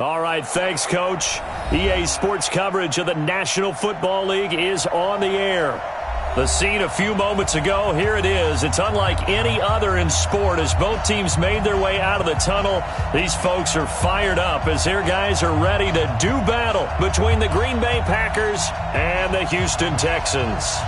All right, thanks, Coach. EA Sports coverage of the National Football League is on the air. The scene a few moments ago, here it is. It's unlike any other in sport as both teams made their way out of the tunnel. These folks are fired up as their guys are ready to do battle between the Green Bay Packers and the Houston Texans.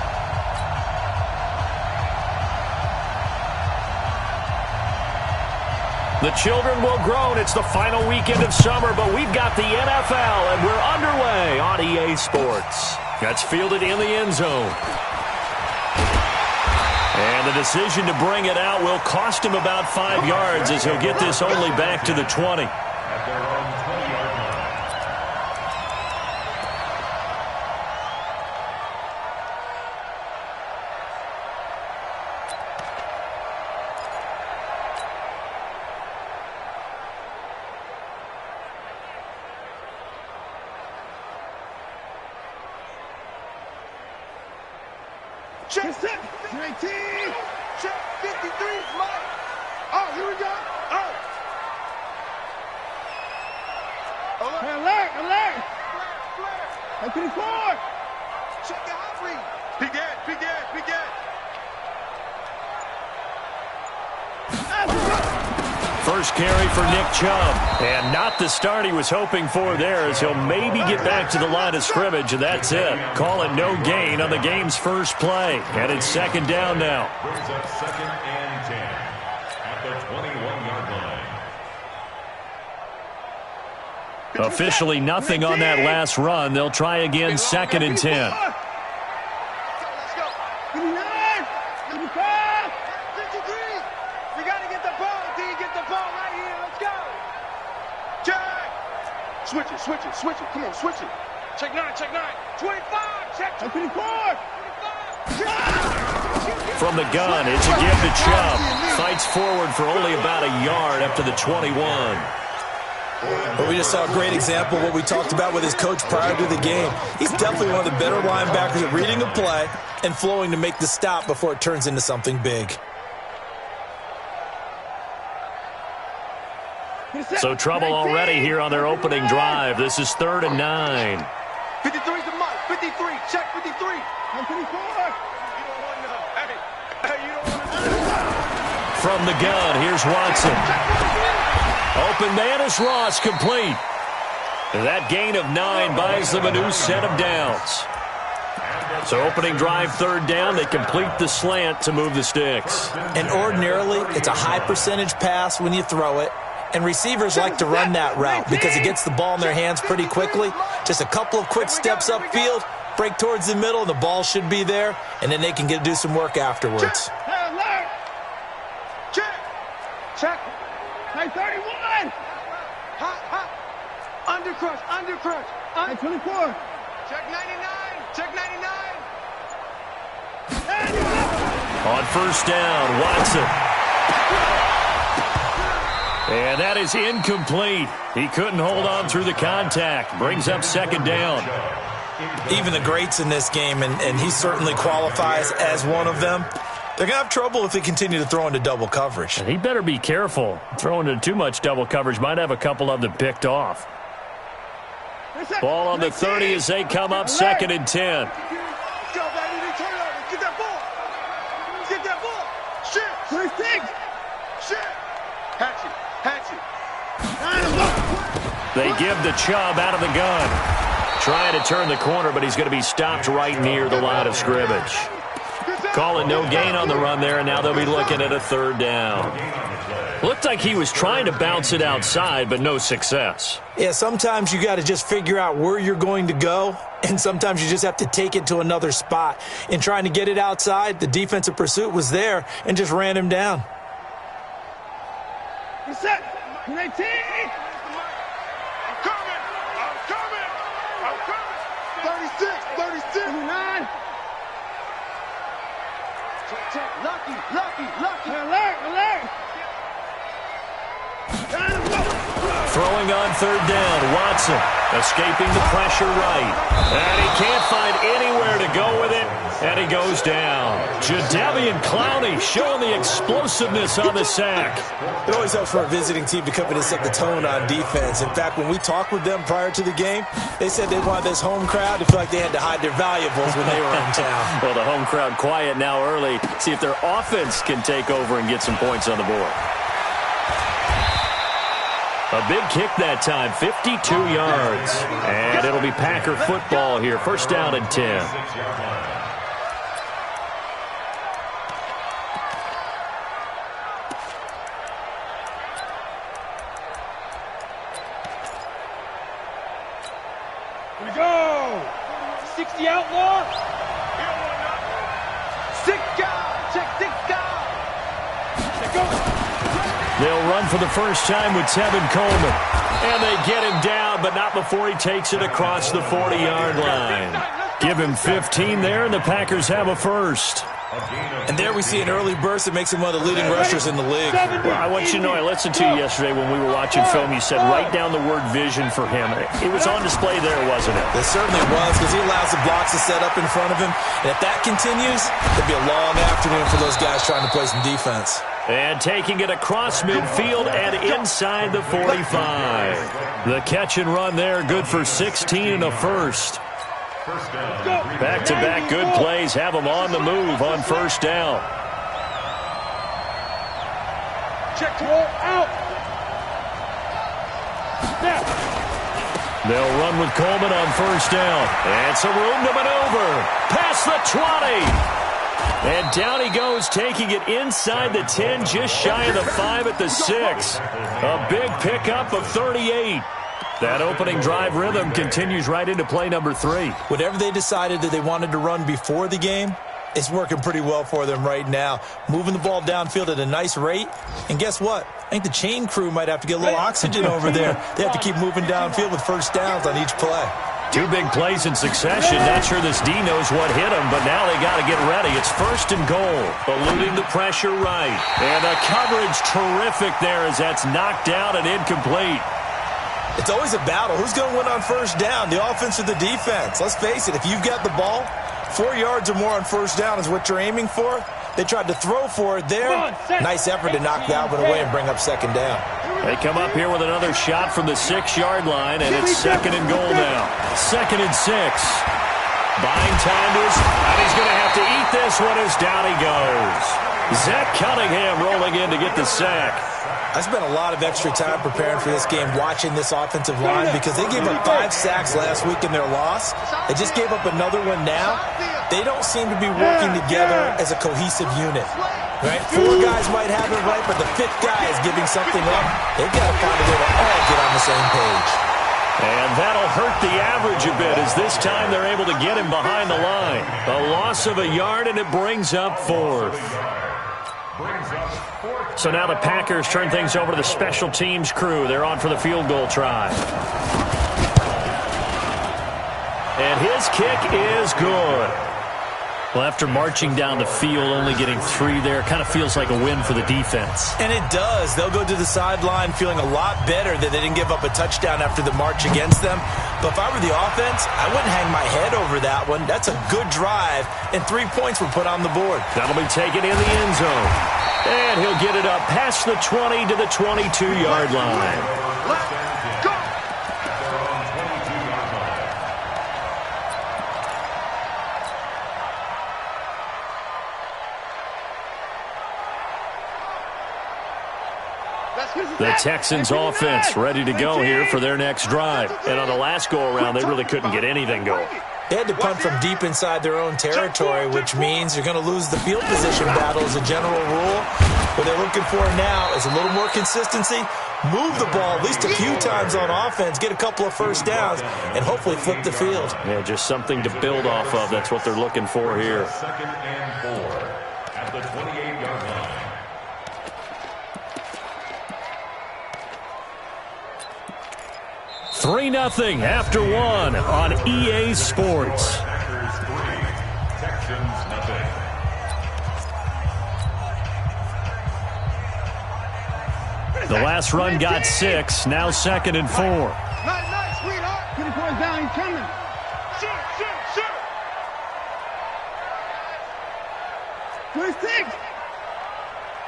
The children will groan. It's the final weekend of summer, but we've got the NFL, and we're underway on EA Sports. That's fielded in the end zone. And the decision to bring it out will cost him about 5 yards as he'll get this only back to the 20. Check 19. Check 53. Mike. Oh, here we go. Oh. Alert. Alert. Flare. 54. Check the hot read. Begin. First carry for Nick Chubb. And not the start he was hoping for there as he'll maybe get back to the line of scrimmage, and that's it. Call it no gain on the game's first play. And it's second down now. Brings up 2nd and 10 at the 21-yard line. Officially nothing on that last run. They'll try again 2nd and 10. Switch it. Come on, switch it. Check 9. 25. Check 24. From the gun, it's a give to Chubb. Fights forward for only about a yard up to the 21. But we just saw a great example of what we talked about with his coach prior to the game. He's definitely one of the better linebackers at reading a play and flowing to make the stop before it turns into something big. So trouble already here on their opening drive. This is 3rd and 9. 53 to Mike. 53. Check 53. 54. You don't want to know. Hey, you don't want to know. From the gun, here's Watson. Open man is Ross, complete. That gain of 9 buys them a new set of downs. So opening drive 3rd down, they complete the slant to move the sticks. And ordinarily, it's a high percentage pass when you throw it. And receivers like to run that route because it gets the ball in their hands pretty quickly. Just a couple of quick steps upfield, break towards the middle, and the ball should be there, and then they can do some work afterwards. Check. Hey, 31. Hot. Undercrush. 24. Check 99. Check 99. On first down, Watson. And that is incomplete. He couldn't hold on through the contact. Brings up 2nd down. Even the greats in this game, and he certainly qualifies as one of them, they're going to have trouble if they continue to throw into double coverage. And he better be careful. Throwing into too much double coverage might have a couple of them picked off. Ball on the 30 as they come up 2nd and 10. Let's go, baby. Turn over. Get that ball. Shit. 26. Shit. Hatchet. They give the Chubb out of the gun. Trying to turn the corner, but he's going to be stopped right near the line of scrimmage. Calling no gain on the run there, and now they'll be looking at a 3rd down. Looked like he was trying to bounce it outside, but no success. Yeah, sometimes you got to just figure out where you're going to go, and sometimes you just have to take it to another spot. In trying to get it outside, the defensive pursuit was there and just ran him down. You're set. 19. I'm coming. 36. 9. Check. Lucky. Alert. Throwing on 3rd down, Watson. Escaping the pressure right. And he can't find anywhere to go with it. And he goes down. Jadeveon Clowney showing the explosiveness on the sack. It always helps for a visiting team to come in and set the tone on defense. In fact, when we talked with them prior to the game, they said they wanted this home crowd to feel like they had to hide their valuables when they were in town. Well, the home crowd quiet now early. See if their offense can take over and get some points on the board. A big kick that time, 52 yards. And it'll be Packer football here. First down and 10. Here we go. 60 outlaw. 6 guys. Check 6 guys. Check go. They'll run for the first time with Tevin Coleman. And they get him down, but not before he takes it across the 40-yard line. Give him 15 there, and the Packers have a first. And there we see an early burst that makes him one of the leading rushers in the league. Well, I want you to know, I listened to you yesterday when we were watching film. You said write down the word vision for him. It was on display there, wasn't it? It certainly was, because he allows the blocks to set up in front of him. And if that continues, it'll be a long afternoon for those guys trying to play some defense. And taking it across midfield and inside the 45. The catch and run there, good for 16 and a first. Back-to-back good plays have them on the move on first down. Check to roll out. Snap. They'll run with Coleman on first down. And some room to maneuver. Past the 20. And down he goes, taking it inside the 10, just shy of the 5 at the 6. A big pickup of 38. That opening drive rhythm continues right into play number 3. Whatever they decided that they wanted to run before the game, it's working pretty well for them right now. Moving the ball downfield at a nice rate. And guess what? I think the chain crew might have to get a little oxygen over there. They have to keep moving downfield with first downs on each play. 2 big plays in succession. Not sure this D knows what hit him, but now they got to get ready. It's first and goal. Eluding the pressure right. And the coverage terrific there as that's knocked out and incomplete. It's always a battle. Who's going to win on first down, the offense or the defense? Let's face it, if you've got the ball, 4 yards or more on first down is what you're aiming for. They tried to throw for it there. Nice effort to knock that one away and bring up second down. They come up here with another shot from the 6-yard line, and it's second and goal now. Second and 6. Buying time to his, and he's going to have to eat this one as down he goes. Zach Cunningham rolling in to get the sack. I spent a lot of extra time preparing for this game, watching this offensive line, because they gave up 5 sacks last week in their loss. They just gave up another one now. They don't seem to be working together as a cohesive unit. Right? 4 guys might have it right, but the 5th guy is giving something up. They've got to find a way to all get on the same page. And that'll hurt the average a bit, as this time they're able to get him behind the line. A loss of a yard, and it brings up 4th. So now the Packers turn things over to the special teams crew. They're on for the field goal try. And his kick is good. Well, after marching down the field, only getting 3 there, kind of feels like a win for the defense. And it does. They'll go to the sideline feeling a lot better that they didn't give up a touchdown after the march against them. But if I were the offense, I wouldn't hang my head over that one. That's a good drive, and 3 points were put on the board. That'll be taken in the end zone. And he'll get it up past the 20 to the 22-yard line. Let's go. The Texans offense ready to go here for their next drive. And on the last go-around, they really couldn't get anything going. They had to punt from deep inside their own territory, which means you're going to lose the field position battle as a general rule. What they're looking for now is a little more consistency, move the ball at least a few times on offense, get a couple of first downs, and hopefully flip the field. Yeah, just something to build off of. That's what they're looking for here. Second and 4 at the 28-yard line. Three 3-0 after 1 on EA Sports. Packers 3, Texans nothing. The last run got 6, now second and 4. Nice, sweetheart. boy's down, he's coming. Shoot, shoot, shoot. 26.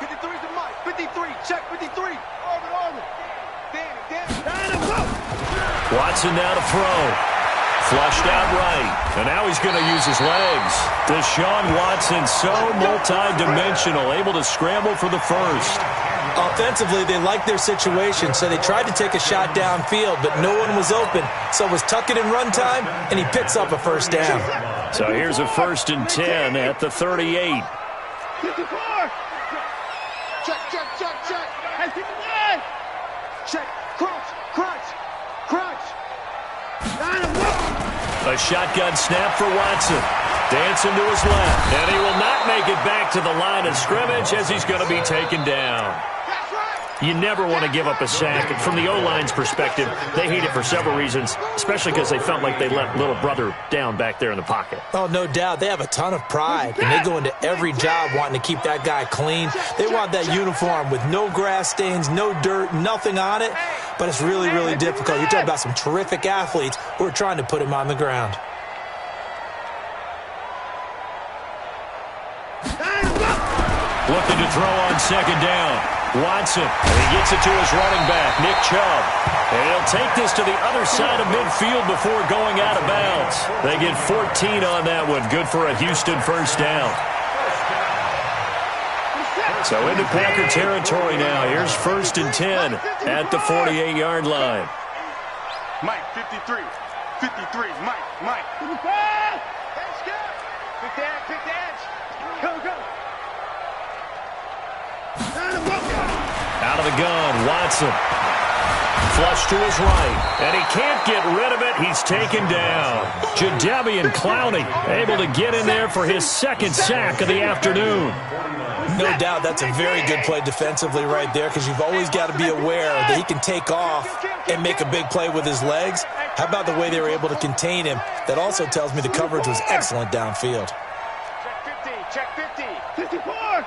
53's the mic. 53, check 53. Orbit. Danny. Watson now to throw. Flushed out right. And now he's going to use his legs. Deshaun Watson, so multi-dimensional, able to scramble for the first. Offensively, they liked their situation, so they tried to take a shot downfield, but no one was open. So it was tuck it in run time, and he picks up a first down. So here's a 1st and 10 at the 38. 54. Check. Hey, 59. Check. Crunch. A shotgun snap for Watson. Dancing to his left. And he will not make it back to the line of scrimmage as he's going to be taken down. You never want to give up a sack. And from the O-line's perspective, they hate it for several reasons, especially because they felt like they let little brother down back there in the pocket. Oh, no doubt. They have a ton of pride, and they go into every job wanting to keep that guy clean. They want that uniform with no grass stains, no dirt, nothing on it. But it's really, really difficult. You're talking about some terrific athletes who are trying to put him on the ground. Looking to throw on 2nd down. Watson, and he gets it to his running back, Nick Chubb. And he'll take this to the other side of midfield before going out of bounds. They get 14 on that one. Good for a Houston first down. So into Packer territory now. Here's 1st and 10 at the 48-yard line. Mike, 53. 53, Mike. 55. That's good. Pick the edge. Go. Out of the gun, Watson. Flush to his right, and he can't get rid of it. He's taken down. Jadeveon Clowney able to get in there for his 2nd sack of the afternoon. No doubt that's a very good play defensively right there, because you've always got to be aware that he can take off and make a big play with his legs. How about the way they were able to contain him? That also tells me the coverage was excellent downfield. Check 50. 54.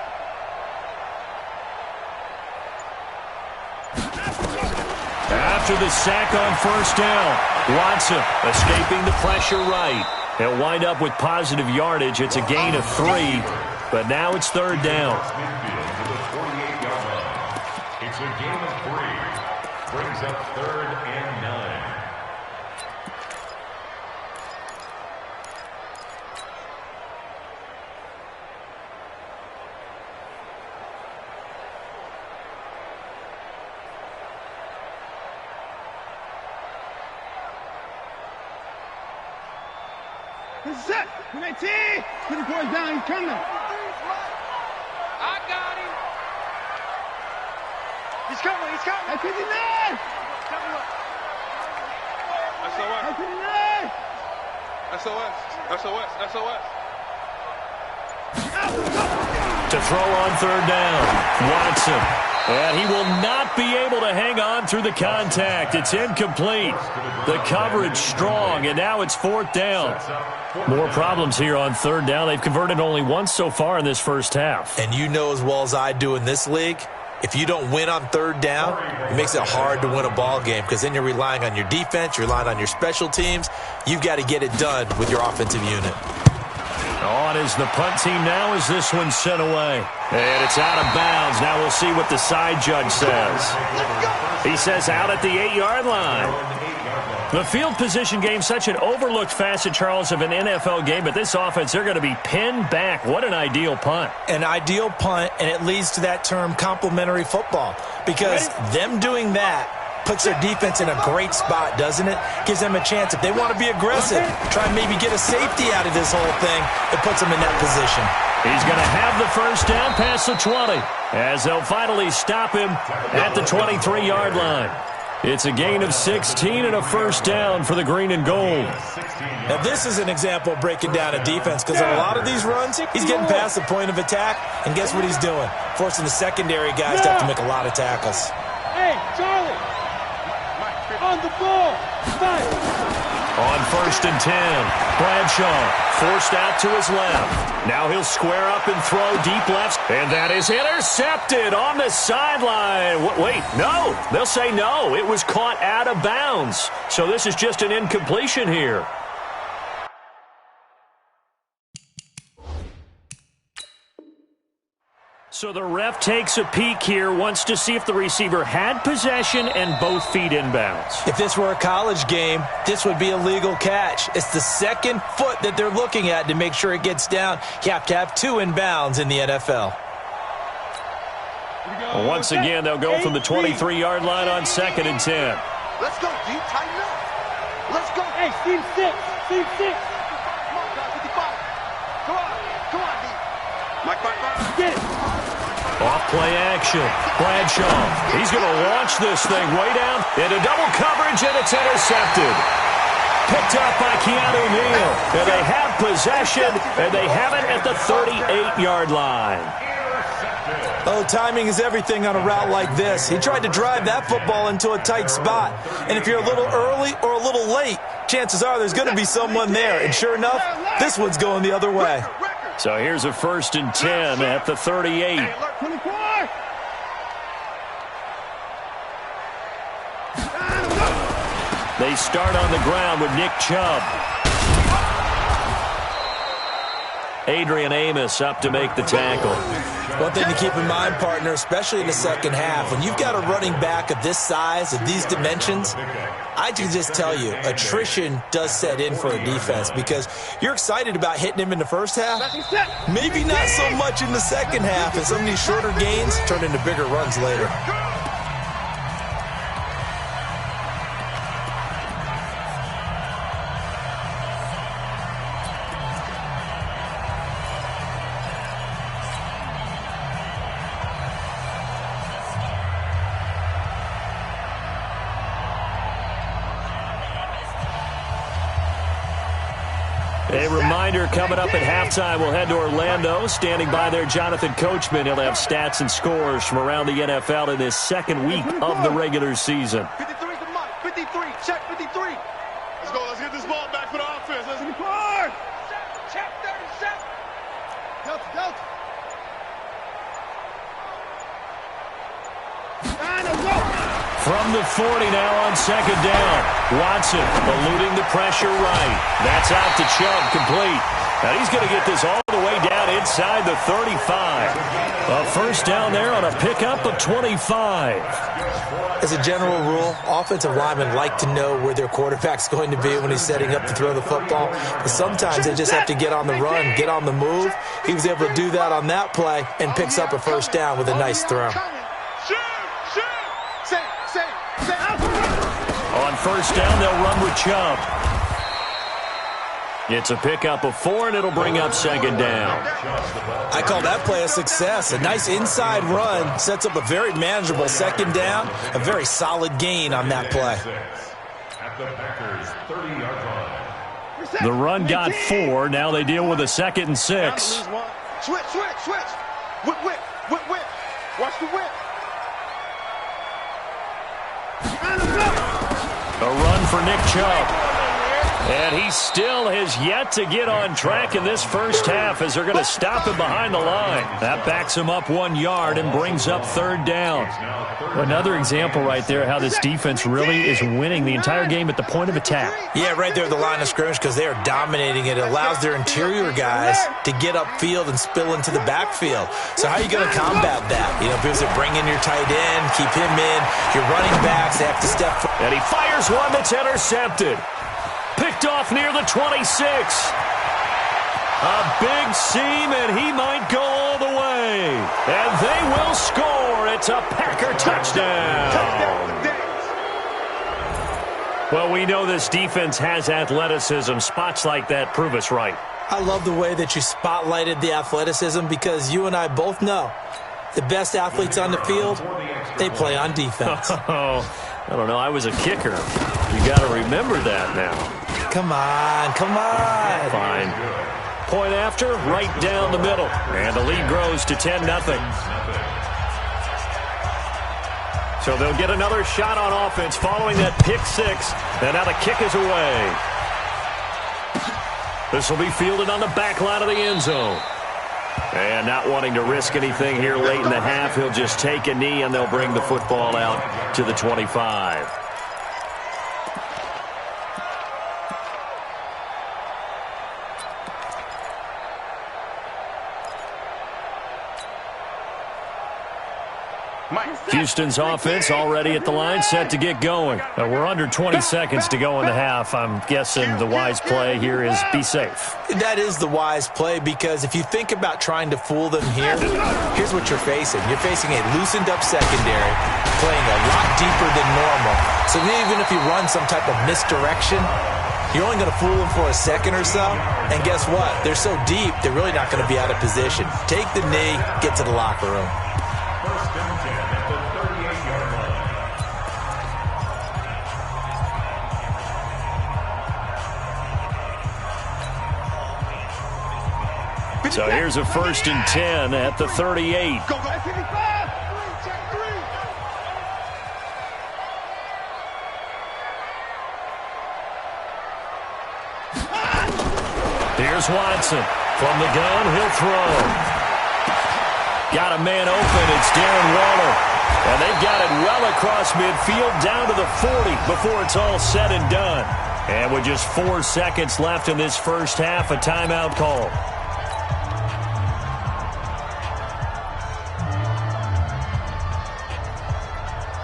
After the sack on 1st down, Watson escaping the pressure right. He'll wind up with positive yardage. It's a gain of 3, but now it's 3rd down. It's a gain of 3. Brings up 3rd and 9. Set. 19. 24's down. He's coming. I got him. He's coming. At 59. SOS. At 59. SOS. To throw on 3rd down, Watson. And he will not be able to hang on through the contact. It's incomplete. The coverage strong, and now it's 4th down. More problems here on 3rd down. They've converted only once so far in this first half. And you know as well as I do in this league, if you don't win on 3rd down, it makes it hard to win a ball game, because then you're relying on your defense, you're relying on your special teams. You've got to get it done with your offensive unit. On is the punt team now as this one's sent away. And it's out of bounds. Now we'll see what the side judge says. He says out at the 8-yard line. The field position game, such an overlooked facet, Charles, of an NFL game, but this offense, they're going to be pinned back. What an ideal punt. An ideal punt, and it leads to that term complementary football, because them doing that puts their defense in a great spot, doesn't it? Gives them a chance. If they want to be aggressive, try and maybe get a safety out of this whole thing, it puts them in that position. He's going to have the first down past the 20 as they'll finally stop him at the 23-yard line. It's a gain of 16 and a first down for the green and gold. Now, this is an example of breaking down a defense, because on a lot of these runs, he's getting past the point of attack, and guess what he's doing? Forcing the secondary guys to have to make a lot of tackles. Hey, Charlie! On the ball! Fight! On 1st and 10, Bradshaw forced out to his left. Now he'll square up and throw deep left. And that is intercepted on the sideline. Wait, no. They'll say no. It was caught out of bounds. So this is just an incompletion here. So the ref takes a peek here, wants to see if the receiver had possession and both feet inbounds. If this were a college game, this would be a legal catch. It's the second foot that they're looking at to make sure it gets down. You have to have 2 inbounds in the NFL. Well, once again, they'll go from the 23-yard line on 2nd and 10. Let's go, D. Tighten up. Let's go. Hey, Steve 6. Steve 6. Come on, guys. 55. Come on, D. Mike, 5. Get it. Off play action. Bradshaw. He's going to launch this thing way down into double coverage, and it's intercepted. Picked up by Keanu Neal. And they have possession, and they have it at the 38-yard line. Oh, timing is everything on a route like this. He tried to drive that football into a tight spot. And if you're a little early or a little late, chances are there's going to be someone there. And sure enough, this one's going the other way. So here's a 1st and 10 at the 38. 24. They start on the ground with Nick Chubb. Adrian Amos up to make the tackle. One thing to keep in mind, partner, especially in the second half, when you've got a running back of this size, of these dimensions, I can just tell you, attrition does set in for a defense because you're excited about hitting him in the first half. Maybe not so much in the second half, and some of these shorter gains turn into bigger runs later. A reminder coming up at halftime, we'll head to Orlando. Standing by there, Jonathan Coachman. He'll have stats and scores from around the NFL in this second week of the regular season. 53 to Mike. 53. Check 53. Let's go. Let's get this ball back for the offense. Let's go. Check 37. Delta. From the 40 now on 2nd down. Watson eluding the pressure right. That's out to Chubb, complete. Now he's going to get this all the way down inside the 35. A 1st down there on a pickup of 25. As a general rule, offensive linemen like to know where their quarterback's going to be when he's setting up to throw the football. But sometimes they just have to get on the run, get on the move. He was able to do that on that play and picks up a 1st down with a nice throw. On 1st down, they'll run with Chubb. It's a pickup of 4, and it'll bring up 2nd down. I call that play a success. A nice inside run sets up a very manageable 2nd down. A very solid gain on that play. At the Packers' 30-yard line. The run got 4. Now they deal with a 2nd and 6. Switch. Whip. Watch the whip. A run for Nick Chubb. And he still has yet to get on track in this first half as they're going to stop him behind the line. That backs him up 1 yard and brings up 3rd down. Another example right there how this defense really is winning the entire game at the point of attack. Yeah, right there at the line of scrimmage because they are dominating it. It allows their interior guys to get upfield and spill into the backfield. So how are you going to combat that? You know, because they bring in your tight end, keep him in. Your running backs, they have to step forward. And he fires one that's intercepted. Picked off near the 26. A big seam, and he might go all the way. And they will score. It's a Packer touchdown. Well, we know this defense has athleticism. Spots like that prove us right. I love the way that you spotlighted the athleticism because you and I both know the best athletes on the field, they play on defense. Oh, I don't know. I was a kicker. You got to remember that now. Come on. Fine. Point after, right down the middle. And the lead grows to 10-0. So they'll get another shot on offense following that pick 6. And now the kick is away. This will be fielded on the back line of the end zone. And not wanting to risk anything here late in the half, he'll just take a knee, and they'll bring the football out to the 25. Houston's offense already at the line, set to get going. We're under 20 seconds to go in the half. I'm guessing the wise play here is be safe. That is the wise play, because if you think about trying to fool them here, here's what you're facing. You're facing a loosened up secondary, playing a lot deeper than normal. So even if you run some type of misdirection, you're only going to fool them for a second or so. And guess what? They're so deep, they're really not going to be out of position. Take the knee, get to the locker room. First down 10 at the 38-yard line. So here's a 1st and 10 at the 38. Go, go, 55. Check 3. Here's Watson. From the gun, he'll throw. Got a man open. It's Darren Waller. And they've got it well across midfield down to the 40 before it's all said and done. And with just 4 seconds left in this first half, a timeout call.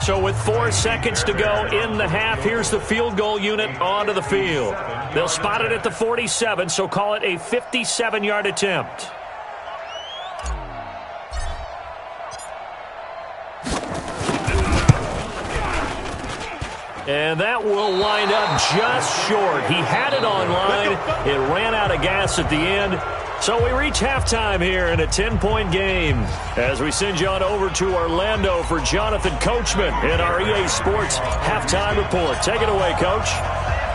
So with 4 seconds to go in the half, here's the field goal unit onto the field. They'll spot it at the 47, so call it a 57-yard attempt. And that will wind up just short. He had it online. It ran out of gas at the end. So we reach halftime here in a 10-point game as we send you on over to Orlando for Jonathan Coachman in our EA Sports Halftime Report. Take it away, Coach.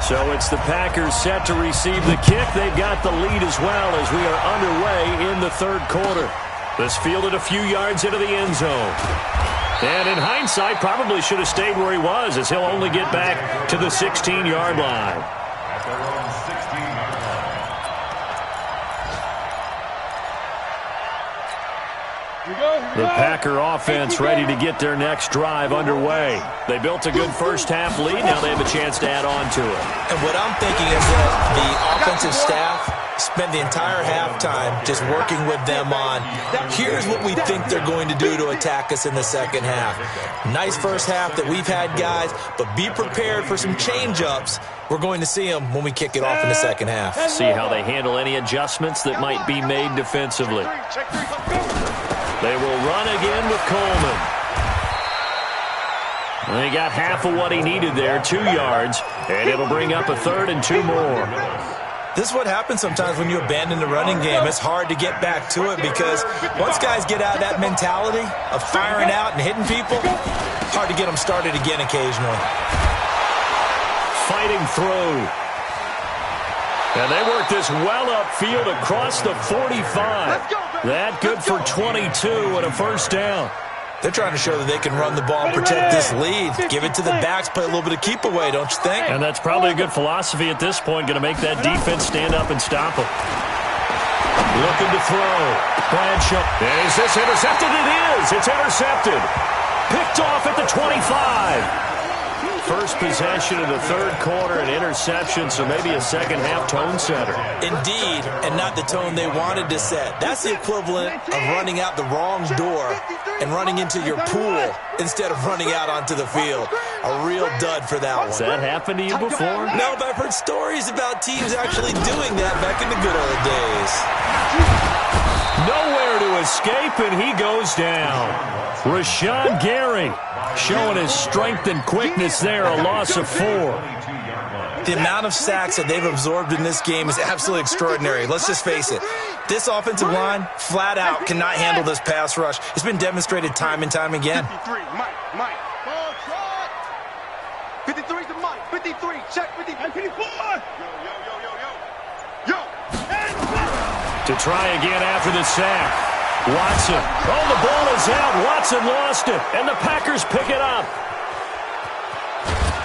So it's the Packers set to receive the kick. They've got the lead as well as we are underway in the third quarter. This fielded a few yards into the end zone. And in hindsight, probably should have stayed where he was, as he'll only get back to the 16-yard line. At their own 16-yard line. The Packer offense ready to get their next drive underway. They built a good first half lead. Now they have a chance to add on to it. And what I'm thinking is that the offensive staff spend the entire halftime just working with them on, here's what we think they're going to do to attack us in the second half. Nice first half that we've had, guys, but be prepared for some change-ups. We're going to see them when we kick it off in the second half. See how they handle any adjustments that might be made defensively. They will run again with Coleman. And they got half of what he needed there, 2 yards, and it'll bring up a 3rd and 2 more. This is what happens sometimes when you abandon the running game. It's hard to get back to it because once guys get out of that mentality of firing out and hitting people, hard to get them started again occasionally. Fighting through. And they work this well upfield across the 45. That good for 22 and a first down. They're trying to show that they can run the ball and protect this lead. Give it to the backs, play a little bit of keep away, don't you think? And that's probably a good philosophy at this point, going to make that defense stand up and stop them. Looking to throw. Bradshaw. Is this intercepted? It is. It's intercepted. Picked off at the 25. First possession of the third quarter, an interception, so maybe a second half tone setter. Indeed, and not the tone they wanted to set. That's the equivalent of running out the wrong door and running into your pool instead of running out onto the field. A real dud for that one. Has that happened to you before? No, but I've heard stories about teams actually doing that back in the good old days. Nowhere to escape, and he goes down. Rashawn Gary showing his strength and quickness there, a loss of 4. The amount of sacks that they've absorbed in this game is absolutely extraordinary. Let's just face it. This offensive line, flat out, cannot handle this pass rush. It's been demonstrated time and time again. 53, Mike. 53 to Mike. 53, check 53. 54. Yo. To try again after the sack. Watson. Oh, the ball is out. Watson lost it, and the Packers pick it up.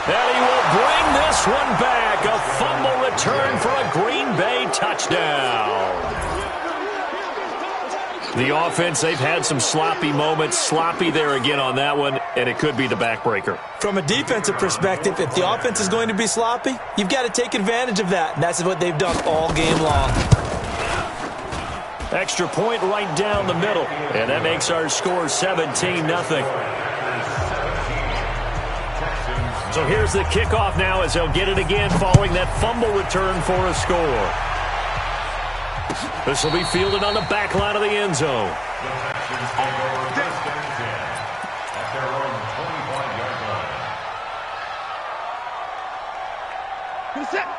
And he will bring this this one back. A fumble return for a Green Bay touchdown. The offense, they've had some sloppy moments. Sloppy there again on that one, and it could be the backbreaker. From a defensive perspective, if the offense is going to be sloppy, you've got to take advantage of that, and that's what they've done all game long. Extra point right down the middle, and that makes our score 17-0. So here's the kickoff now as they'll get it again following that fumble return for a score. This will be fielded on the back line of the end zone.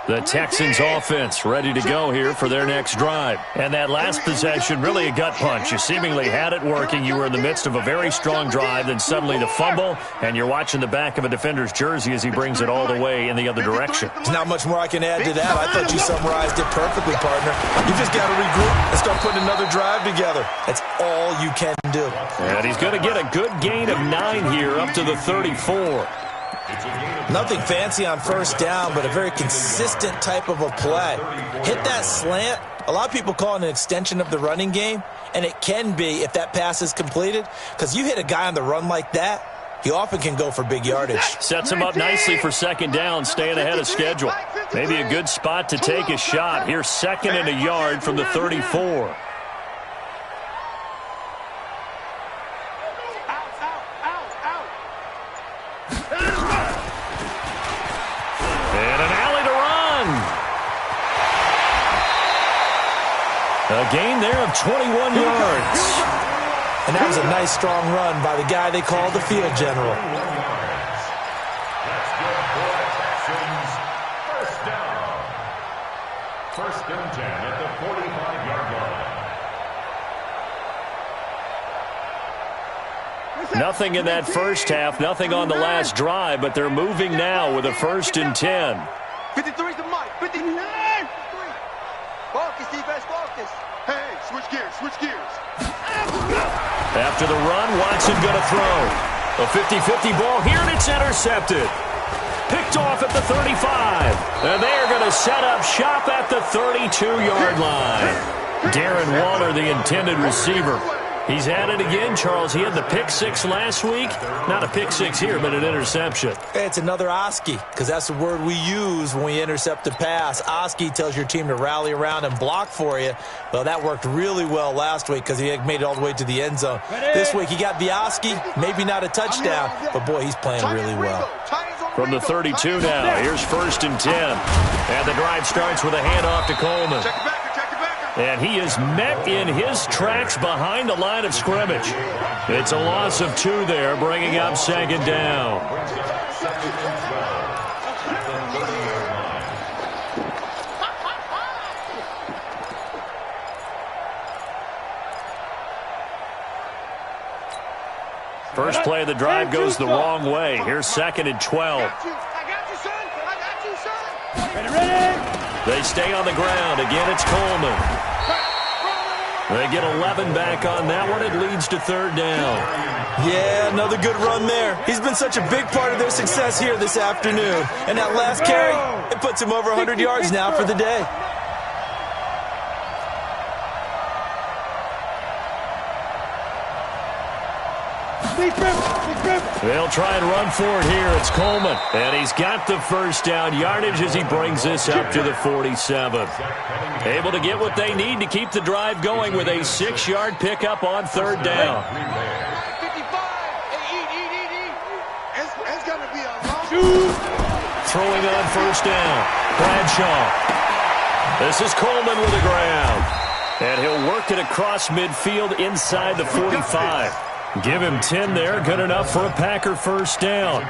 The Texans offense ready to go here for their next drive. And that last possession, really a gut punch. You seemingly had it working. You were in the midst of a very strong drive, then suddenly the fumble, and you're watching the back of a defender's jersey as he brings it all the way in the other direction. There's not much more I can add to that. I thought you summarized it perfectly, partner. You just got to regroup and start putting another drive together. That's all you can do. And he's going to get a good gain of 9 here up to the 34. Nothing fancy on first down, but a very consistent type of a play. Hit that slant. A lot of people call it an extension of the running game, and it can be if that pass is completed, because you hit a guy on the run like that, he often can go for big yardage. Sets him up nicely for second down, staying ahead of schedule. Maybe a good spot to take a shot. Here's second and a yard from the 34. A gain there of 21 yards. And that was a nice, strong run by the guy they call the field general. That's good for the Texans. First down. First and 10 at the 45-yard line. Nothing in that first half, nothing on the last drive, but they're moving now with a first and 10. 53's the mic. 59. Focus, defense, focus. Hey, switch gears, switch gears. After the run, Watson going to throw. A 50-50 ball here, and it's intercepted. Picked off at the 35. And they're going to set up shop at the 32-yard line. Darren Waller, the intended receiver. He's at it again, Charles. He had the pick six last week. Not a pick six here, but an interception. It's another Oski, because that's the word we use when we intercept a pass. Oski tells your team to rally around and block for you. Well, that worked really well last week because he made it all the way to the end zone. This week he got the Oski, maybe not a touchdown, but boy, he's playing really well. From the 32 now, here's first and 10. And the drive starts with a handoff to Coleman. And he is met in his tracks behind the line of scrimmage. It's a loss of 2 there, bringing up second down. First play of the drive goes the wrong way. Here's second and 12. I got you, son. I got you, son. Ready. They stay on the ground. Again, it's Coleman. They get 11 back on that one. It leads to third down. Yeah, another good run there. He's been such a big part of their success here this afternoon. And that last carry, it puts him over 100 yards now for the day. They'll try and run for it here. It's Coleman. And he's got the first down yardage as he brings this up to the 47. Able to get what they need to keep the drive going with a 6-yard pickup on third down. 55. It's going to be a long Throwing on first down. Bradshaw. This is Coleman with the ground. And he'll work it across midfield inside the 45. Give him 10 there. Good enough for a Packer first down.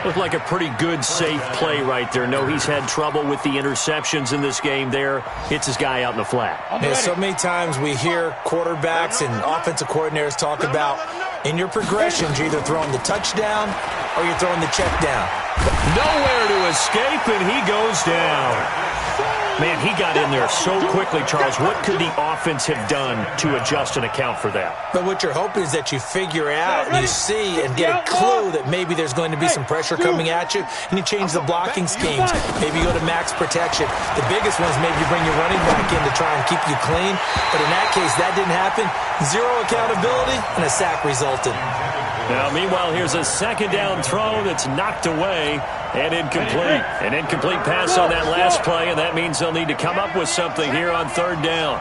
Looked like a pretty good, safe play right there. No, he's had trouble with the interceptions in this game there. Hits his guy out in the flat. Yeah, so many times we hear quarterbacks and offensive coordinators talk about in your progressions, you're either throwing the touchdown or you're throwing the check down. Nowhere to escape, and he goes down. Man, he got in there so quickly, Charles. What could the offense have done to adjust and account for that? But what you're hoping is that you figure out, you see, and get a clue that maybe there's going to be some pressure coming at you, and you change the blocking schemes. Maybe you go to max protection. The biggest one is maybe you bring your running back in to try and keep you clean. But in that case, that didn't happen. Zero accountability, and a sack resulted. Now, meanwhile, here's a second down throw that's knocked away and incomplete. An incomplete pass on that last play, and that means they'll need to come up with something here on third down.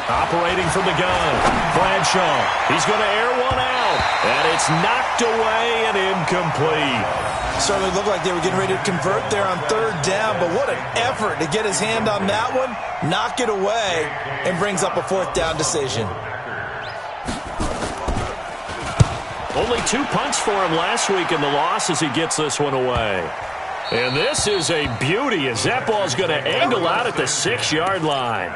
Operating from the gun, Bradshaw. He's going to air one out, and it's knocked away and incomplete. Certainly looked like they were getting ready to convert there on third down, but what an effort to get his hand on that one, knock it away, and brings up a fourth down decision. Only 2 punts for him last week in the loss as he gets this one away. And this is a beauty as that ball's going to angle out at the 6-yard line.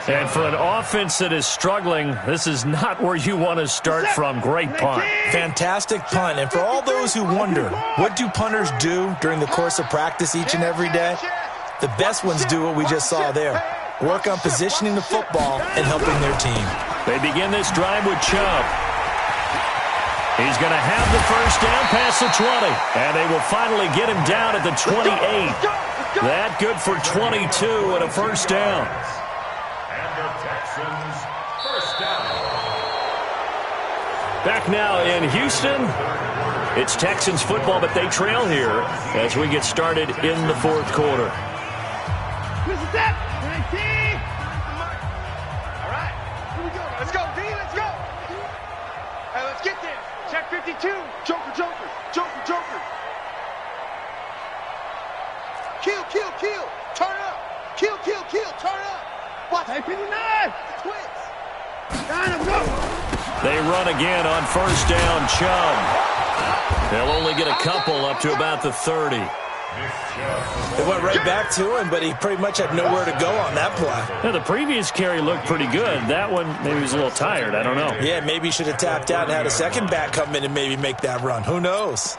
And for an offense that is struggling, this is not where you want to start from. Great punt. Fantastic punt. And for all those who wonder, what do punters do during the course of practice each and every day? The best ones do what we just saw there. Work on positioning the football and helping their team. They begin this drive with Chubb. He's going to have the first down past the 20. And they will finally get him down at the 28. That good for 22 and a first down. And the Texans first down. Back now in Houston. It's Texans football, but they trail here as we get started in the fourth quarter. All right, here we go. Let's go, D. Let's go. Hey, let's get there. Check 52. Joker, Joker. Joker, Joker. Kill, kill, kill. Turn up. Kill, kill, kill. Turn up. Watch. Hey, 59. Twins. They run again on first down, Chubb. They'll only get a couple up to about the 30. They went right back to him, but he pretty much had nowhere to go on that play. Yeah, the previous carry looked pretty good. That one, maybe he was a little tired. I don't know. Yeah, maybe he should have tapped out and had a second back come in and maybe make that run. Who knows?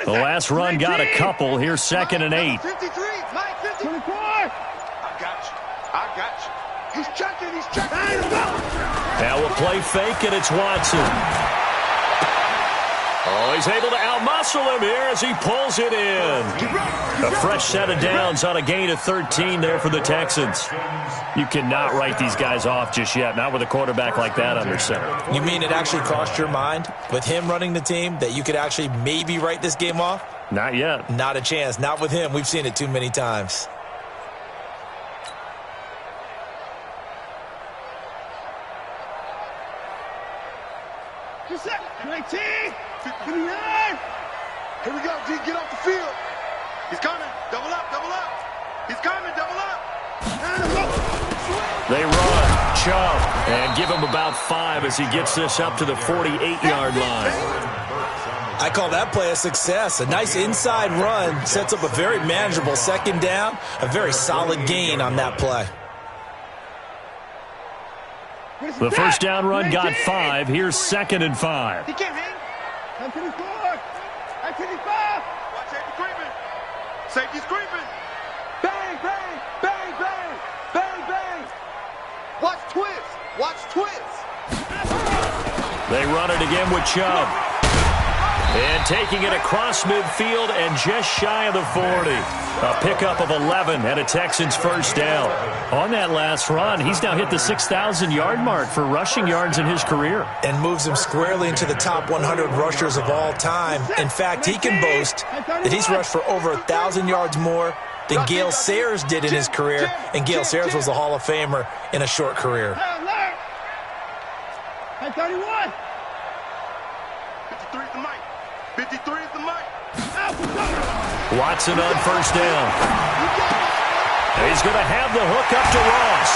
The last run got a couple. Here's 2nd and 8. 53. Mike 54. I got you. I got you. He's checking. He's checking. Now a play fake, and it's Watson. Oh, he's able to outmuscle him here as he pulls it in. A fresh set of downs on a gain of 13 there for the Texans. You cannot write these guys off just yet, not with a quarterback like that under center. You mean it actually crossed your mind with him running the team that you could actually maybe write this game off? Not yet. Not a chance. Not with him. We've seen it too many times. Good set. 19. 59. Here we go, D. Get off the field. He's coming. Double up, double up. He's coming, double up. They run, Chubb, and give him about 5 as he gets this up to the 48-yard line. I call that play a success. A nice inside run sets up a very manageable second down, a very solid gain on that play. The first down run got 5. Here's 2nd and 5. He can't hang. 10-54. 10-55. Watch safety creeping. Safety's creeping. Bang, bang, bang, bang, bang, bang. Watch twist. Watch twist. They run it again with Chubb. And taking it across midfield and just shy of the 40. A pickup of 11 and a Texans first down. On that last run, he's now hit the 6,000-yard mark for rushing yards in his career. And moves him squarely into the top 100 rushers of all time. In fact, he can boast that he's rushed for over 1,000 yards more than Gale Sayers did in his career. And Gale Sayers was a Hall of Famer in a short career. 31. 53 is the mic. 53 is the mic. Watson on first down. He's going to have the hook up to Ross.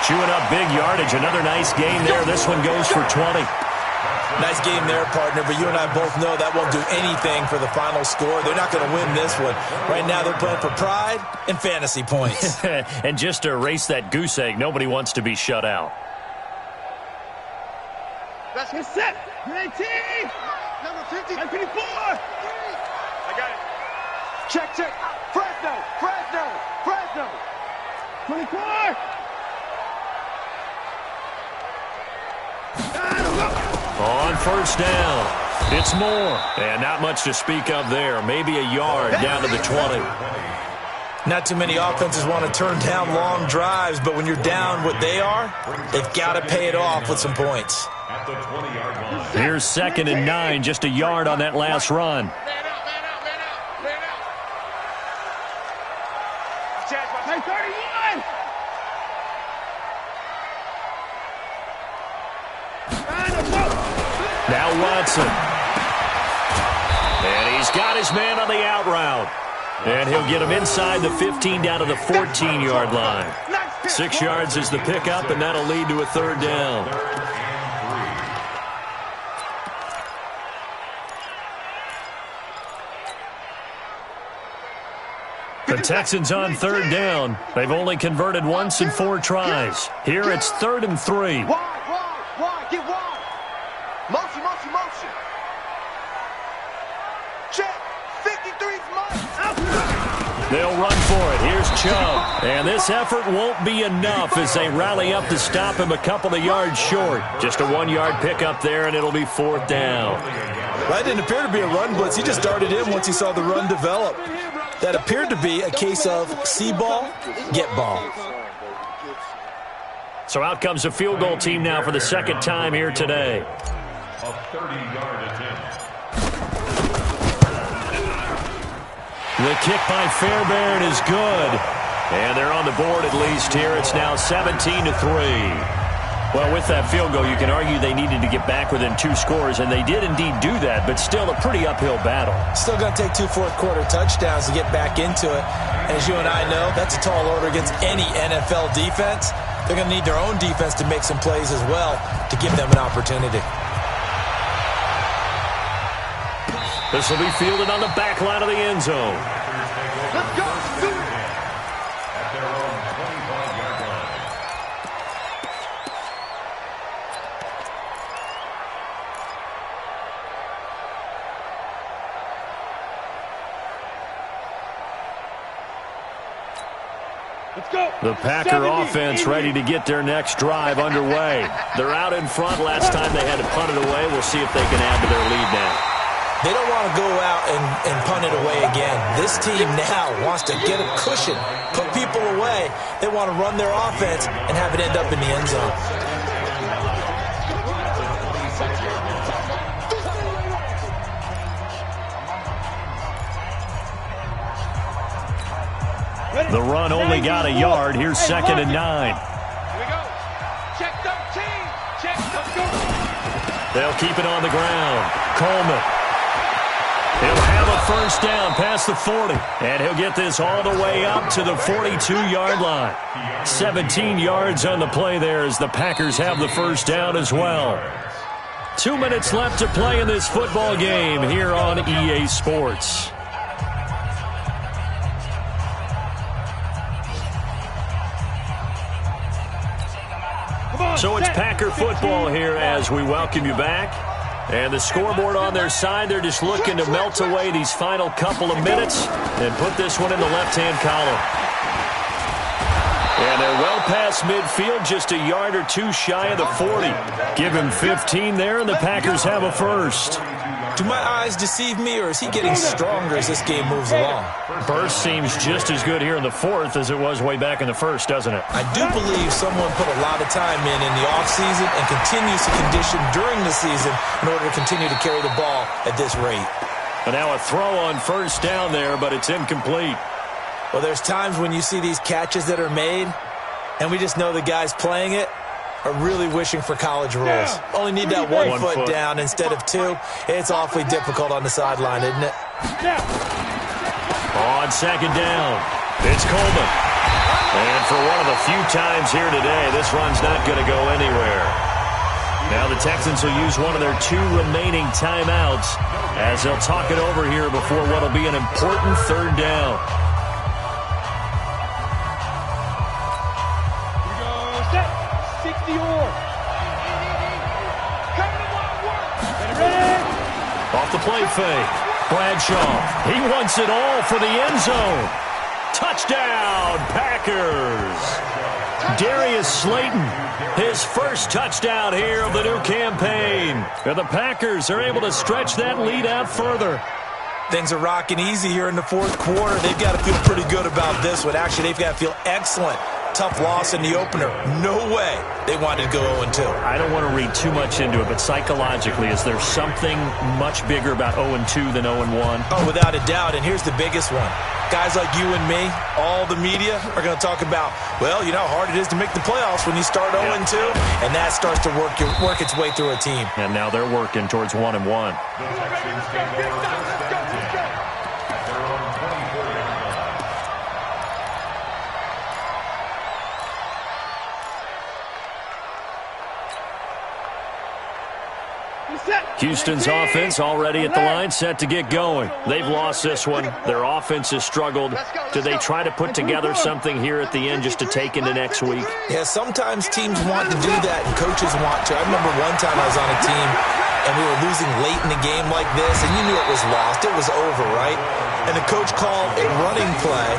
Chewing up big yardage. Another nice gain there. This one goes for 20. Nice game there, partner, but you and I both know that won't do anything for the final score. They're not going to win this one. Right now they're playing for pride and fantasy points. And just to erase that goose egg, nobody wants to be shut out. Let's get set. 19. Number 50. 54. I got it. Check, check. Fresno, Fresno, Fresno. 24. On first down, it's Moore. And not much to speak of there. Maybe a yard down to the 20. Not too many offenses want to turn down long drives, but when you're down what they are, they've got to pay it off with some points. At the 20-yard line. Here's 2nd and 9, just a yard on that last run. Man out, man out, man out, man out. Hey, 31. Now Watson. And he's got his man on the out route. And he'll get him inside the 15 down to the 14-yard line. 6 yards is the pickup, and that'll lead to a 3rd down. The Texans on 3rd down. They've only converted once in 4 tries. Here it's 3rd and 3. Wide, get wide. Motion, motion, motion. Check. 53's mine. They'll run for it. Here's Chubb. And this effort won't be enough as they rally up to stop him a couple of yards short. Just a 1-yard pickup there, and it'll be 4th down. That didn't appear to be a run blitz. He just darted in once he saw the run develop. That appeared to be a case of see ball, get ball. So out comes a field goal team now for the 2nd time here today. A 30-yard attempt. The kick by Fairbairn is good. And they're on the board at least here. It's now 17-3. Well, with that field goal, you can argue they needed to get back within 2 scores, and they did indeed do that, but still a pretty uphill battle. Still going to take 2 fourth-quarter touchdowns to get back into it. And as you and I know, that's a tall order against any NFL defense. They're going to need their own defense to make some plays as well to give them an opportunity. This will be fielded on the back line of the end zone. Let's go. Do it. At their own 25-yard line. Let's go. The Packer offense ready to get their next drive underway. They're out in front. Last time they had to punt it away. We'll see if they can add to their lead now. They don't want to go out and punt it away again. This team now wants to get a cushion, put people away. They want to run their offense and have it end up in the end zone. The run only got a yard. Here's 2nd and 9. Here we go. Check 13. Check. Let's go. They'll keep it on the ground. Coleman. He'll have a first down past the 40. And he'll get this all the way up to the 42-yard line. 17 yards on the play there as the Packers have the first down as well. 2 minutes left to play in this football game here on EA Sports. So it's Packer football here as we welcome you back. And the scoreboard on their side, they're just looking to melt away these final couple of minutes and put this one in the left-hand column. And they're well past midfield, just a yard or 2 shy of the 40. Give him 15 there, and the Packers have a first. Do my eyes deceive me, or is he getting stronger as this game moves along? Burst seems just as good here in the 4th as it was way back in the 1st, doesn't it? I do believe someone put a lot of time in the offseason and continues to condition during the season in order to continue to carry the ball at this rate. And now a throw on first down there, but it's incomplete. Well, there's times when you see these catches that are made, and we just know the guys playing it are really wishing for college rules. Only need that one foot down instead of 2. It's awfully difficult on the sideline, isn't it? On 2nd down, it's Coleman. And for one of the few times here today, this run's not going to go anywhere. Now the Texans will use one of their 2 remaining timeouts as they'll talk it over here before what will be an important 3rd down. Here we go. Set. 60 or. Ready? Off the play fake. Bradshaw. He wants it all for the end zone. Touchdown, Packers. Darius Slayton, his first touchdown here of the new campaign. And the Packers are able to stretch that lead out further. Things are rocking easy here in the 4th quarter. They've got to feel pretty good about this one. Actually, they've got to feel excellent. Tough loss in the opener. No way they wanted to go 0-2. I don't want to read too much into it, but psychologically, is there something much bigger about 0-2 than 0-1? Oh, without a doubt, and here's the biggest one. Guys like you and me, all the media, are going to talk about, well, you know how hard it is to make the playoffs when you start 0-2, and that starts to work its way through a team. And now they're working towards 1-1. The Texans take over first down 10 at their own 24-yard line. Houston's offense already at the line, set to get going. They've lost this one. Their offense has struggled. Do they try to put together something here at the end just to take into next week? Yeah, sometimes teams want to do that and coaches want to. I remember one time I was on a team and we were losing late in the game like this, and you knew it was lost. It was over, right? And the coach called a running play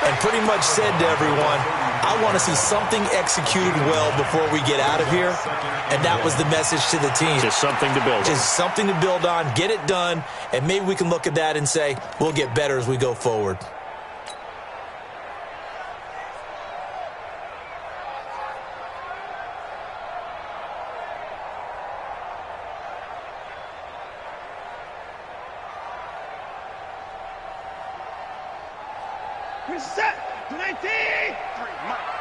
and pretty much said to everyone, I want to see something executed well before we get out of here. And that was the message to the team. Just something to build on. Just something to build on, get it done, and maybe we can look at that and say, we'll get better as we go forward. Set. 19.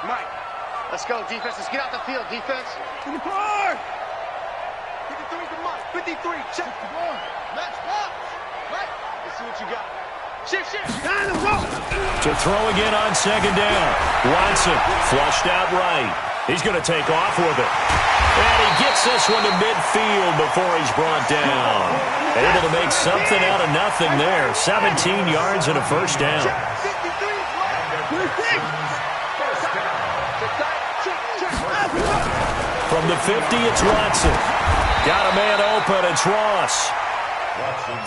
Mike. Let's go, defense. Let's get out the field, defense. 54. 53 to Mike. 53. Check. Match box. Mike. Let's see what you got. Shift. Down the road. To throw again on 2nd down. Watson flushed out right. He's going to take off with it. And he gets this one to midfield before he's brought down. Able to make something out of nothing there. 17 yards and a 1st down. From the 50, it's Watson. Got a man open, it's Ross.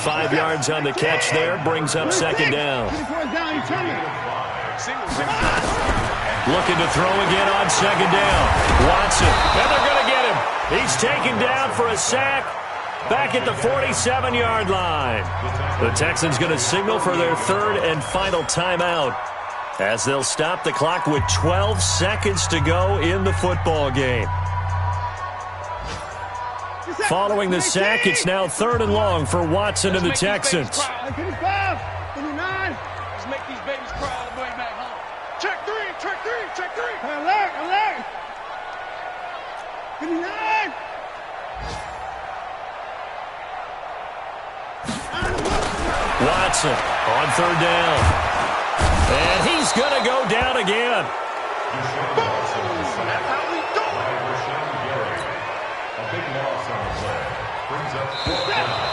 5 yards on the catch there, brings up 2nd down. Looking to throw again on 2nd down. Watson, and they're going to get him. He's taken down for a sack. Back at the 47-yard line. The Texans going to signal for their 3rd and final timeout as they'll stop the clock with 12 seconds to go in the football game. Following the sack, it's now 3rd and long for Watson and the Texans. 59. Let's make these babies cry all the way back home. Check 3. Alert. 59. Watson on 3rd down. And he's going to go down again.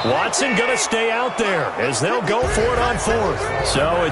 Watson going to stay out there as they'll go for it on 4th. So